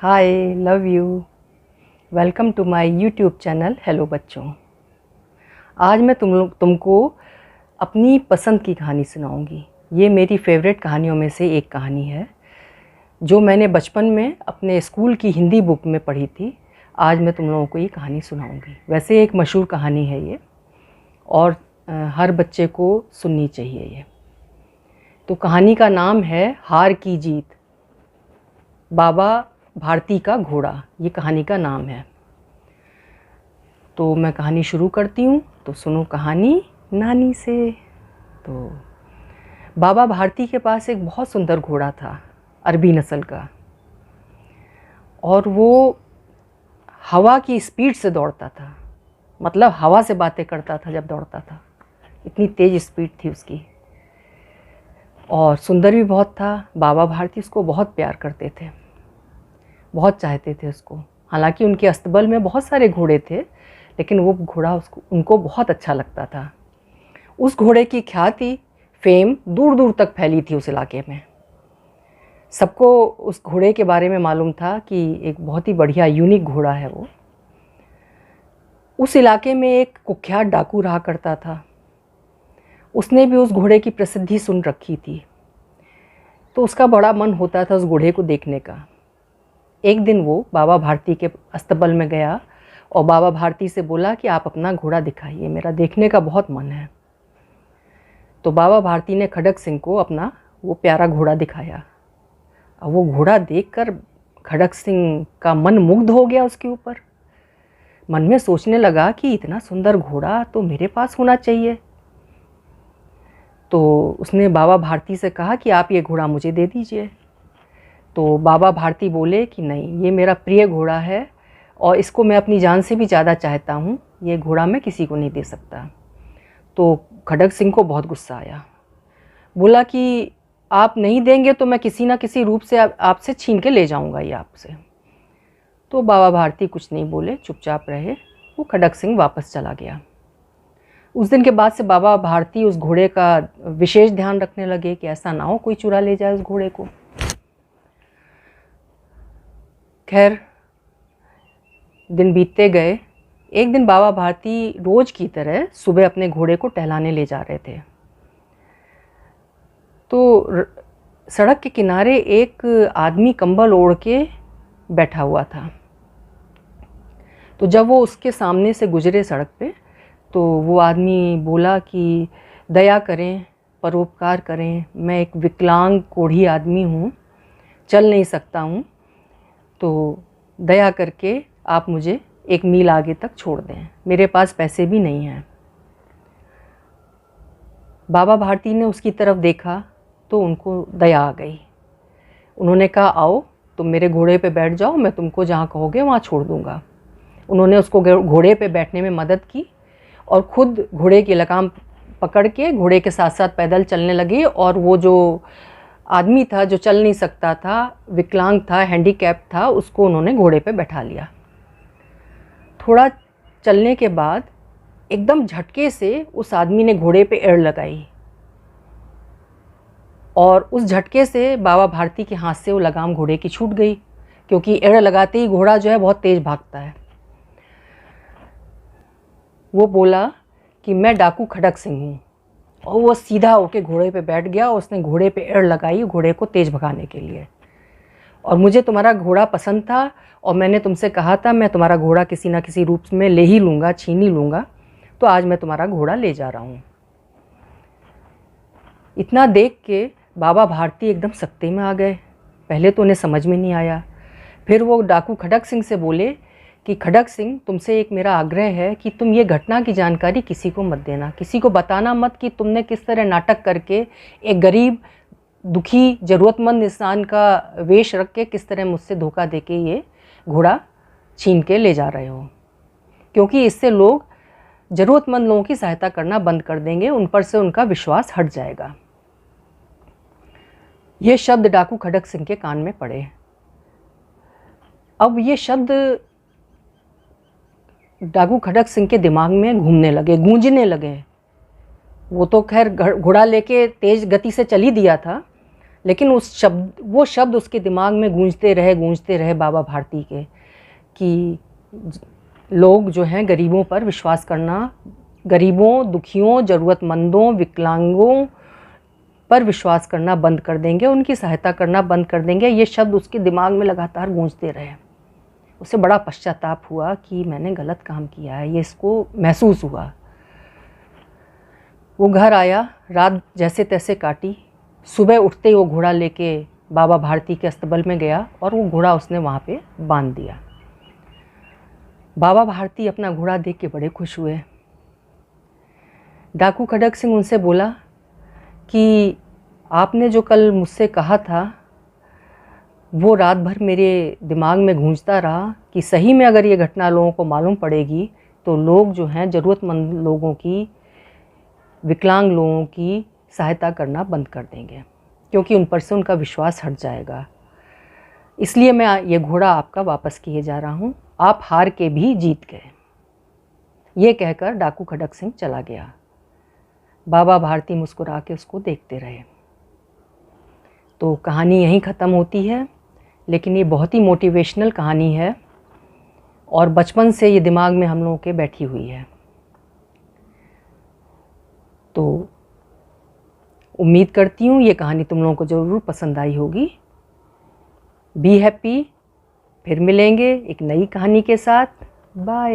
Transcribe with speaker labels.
Speaker 1: Hi, love you. Welcome to my YouTube channel hello बच्चों। आज मैं तुमको अपनी पसंद की कहानी सुनाऊंगी। ये मेरी फेवरेट कहानियों में से एक कहानी है जो मैंने बचपन में अपने स्कूल की हिंदी बुक में पढ़ी थी। आज मैं तुम लोगों को ये कहानी सुनाऊंगी। वैसे एक मशहूर कहानी है ये और हर बच्चे को सुननी चाहिए ये। तो कहानी का नाम है हार की जीत, बाबा भारती का घोड़ा। ये कहानी का नाम है। तो मैं कहानी शुरू करती हूँ, तो सुनो कहानी नानी से। तो बाबा भारती के पास एक बहुत सुंदर घोड़ा था, अरबी नस्ल का, और वो हवा की स्पीड से दौड़ता था। मतलब हवा से बातें करता था जब दौड़ता था, इतनी तेज़ स्पीड थी उसकी। और सुंदर भी बहुत था। बाबा भारती उसको बहुत प्यार करते थे, बहुत चाहते थे उसको। हालांकि उनके अस्तबल में बहुत सारे घोड़े थे, लेकिन वो घोड़ा उनको बहुत अच्छा लगता था। उस घोड़े की ख्याति, फेम दूर दूर तक फैली थी उस इलाके में। सबको उस घोड़े के बारे में मालूम था कि एक बहुत ही बढ़िया यूनिक घोड़ा है वो। उस इलाके में एक कुख्यात डाकू रहा करता था। उसने भी उस घोड़े की प्रसिद्धि सुन रखी थी, तो उसका बड़ा मन होता था उस घोड़े को देखने का। एक दिन वो बाबा भारती के अस्तबल में गया और बाबा भारती से बोला कि आप अपना घोड़ा दिखाइए, मेरा देखने का बहुत मन है। तो बाबा भारती ने खड़क सिंह को अपना वो प्यारा घोड़ा दिखाया। अब वो घोड़ा देखकर खड़क सिंह का मन मुग्ध हो गया उसके ऊपर। मन में सोचने लगा कि इतना सुंदर घोड़ा तो मेरे पास होना चाहिए। तो उसने बाबा भारती से कहा कि आप ये घोड़ा मुझे दे दीजिए। तो बाबा भारती बोले कि नहीं, ये मेरा प्रिय घोड़ा है और इसको मैं अपनी जान से भी ज़्यादा चाहता हूँ, ये घोड़ा मैं किसी को नहीं दे सकता। तो खड़क सिंह को बहुत गुस्सा आया। बोला कि आप नहीं देंगे तो मैं किसी ना किसी रूप से आपसे छीन के ले जाऊँगा ये आपसे। तो बाबा भारती कुछ नहीं बोले, चुपचाप रहे। वो खड़क सिंह वापस चला गया। उस दिन के बाद से बाबा भारती उस घोड़े का विशेष ध्यान रखने लगे कि ऐसा ना हो कोई चुरा ले जाए उस घोड़े को। खैर, दिन बीतते गए। एक दिन बाबा भारती रोज की तरह सुबह अपने घोड़े को टहलाने ले जा रहे थे। तो सड़क के किनारे एक आदमी कंबल ओढ़ के बैठा हुआ था। तो जब वो उसके सामने से गुजरे सड़क पे, तो वो आदमी बोला कि दया करें, परोपकार करें, मैं एक विकलांग कोढ़ी आदमी हूँ, चल नहीं सकता हूँ, तो दया करके आप मुझे 1 मील आगे तक छोड़ दें, मेरे पास पैसे भी नहीं हैं। बाबा भारती ने उसकी तरफ देखा तो उनको दया आ गई। उन्होंने कहा, आओ तुम मेरे घोड़े पे बैठ जाओ, मैं तुमको जहाँ कहोगे वहाँ छोड़ दूँगा। उन्होंने उसको घोड़े पे बैठने में मदद की और ख़ुद घोड़े की लगाम पकड़ के घोड़े के साथ साथ पैदल चलने लगे। और वो जो आदमी था जो चल नहीं सकता था, विकलांग था, हैंडीकैप था, उसको उन्होंने घोड़े पे बैठा लिया। थोड़ा चलने के बाद एकदम झटके से उस आदमी ने घोड़े पे एड़ लगाई और उस झटके से बाबा भारती के हाथ से वो लगाम घोड़े की छूट गई, क्योंकि एड़ लगाते ही घोड़ा जो है बहुत तेज़ भागता है। वो बोला कि मैं डाकू खड़क सिंह हूँ, और वो सीधा होके घोड़े पे बैठ गया और उसने घोड़े पे एड़ लगाई घोड़े को तेज़ भगाने के लिए। और मुझे तुम्हारा घोड़ा पसंद था और मैंने तुमसे कहा था मैं तुम्हारा घोड़ा किसी ना किसी रूप में ले ही लूँगा, छीन ही लूँगा, तो आज मैं तुम्हारा घोड़ा ले जा रहा हूँ। इतना देख के बाबा भारती एकदम सख्ते में आ गए। पहले तो उन्हें समझ में नहीं आया। फिर वो डाकू खड़क सिंह से बोले कि खड़क सिंह, तुमसे एक मेरा आग्रह है कि तुम ये घटना की जानकारी किसी को मत देना, किसी को बताना मत कि तुमने किस तरह नाटक करके एक गरीब, दुखी, ज़रूरतमंद इंसान का वेश रख के किस तरह मुझसे धोखा देके ये घोड़ा छीन के ले जा रहे हो, क्योंकि इससे लोग ज़रूरतमंद लोगों की सहायता करना बंद कर देंगे, उन पर से उनका विश्वास हट जाएगा। ये शब्द डाकू खड़क सिंह के कान में पड़े। अब ये शब्द डाकू खड़क सिंह के दिमाग में घूमने लगे, गूंजने लगे। वो तो खैर घोड़ा लेके तेज़ गति से चल ही दिया था, लेकिन वो शब्द उसके दिमाग में गूंजते रहे बाबा भारती के, कि लोग जो हैं गरीबों पर विश्वास करना, गरीबों, दुखियों, ज़रूरतमंदों, विकलांगों पर विश्वास करना बंद कर देंगे, उनकी सहायता करना बंद कर देंगे। ये शब्द उसके दिमाग में लगातार गूंजते रहे। उसे बड़ा पश्चाताप हुआ कि मैंने गलत काम किया है, ये इसको महसूस हुआ। वो घर आया, रात जैसे तैसे काटी। सुबह उठते ही वो घोड़ा लेके बाबा भारती के अस्तबल में गया और वो घोड़ा उसने वहाँ पे बांध दिया। बाबा भारती अपना घोड़ा देख के बड़े खुश हुए। डाकू खड़क सिंह उनसे बोला कि आपने जो कल मुझसे कहा था वो रात भर मेरे दिमाग में गूंजता रहा कि सही में अगर ये घटना लोगों को मालूम पड़ेगी तो लोग जो हैं ज़रूरतमंद लोगों की, विकलांग लोगों की सहायता करना बंद कर देंगे, क्योंकि उन पर से उनका विश्वास हट जाएगा। इसलिए मैं ये घोड़ा आपका वापस किए जा रहा हूँ, आप हार के भी जीत गए। ये कहकर डाकू खड़क सिंह चला गया। बाबा भारती मुस्कुरा के उसको देखते रहे। तो कहानी यहीं ख़त्म होती है, लेकिन ये बहुत ही मोटिवेशनल कहानी है और बचपन से ये दिमाग में हम लोगों के बैठी हुई है। तो उम्मीद करती हूँ ये कहानी तुम लोगों को ज़रूर पसंद आई होगी। बी हैप्पी, फिर मिलेंगे एक नई कहानी के साथ। बाय।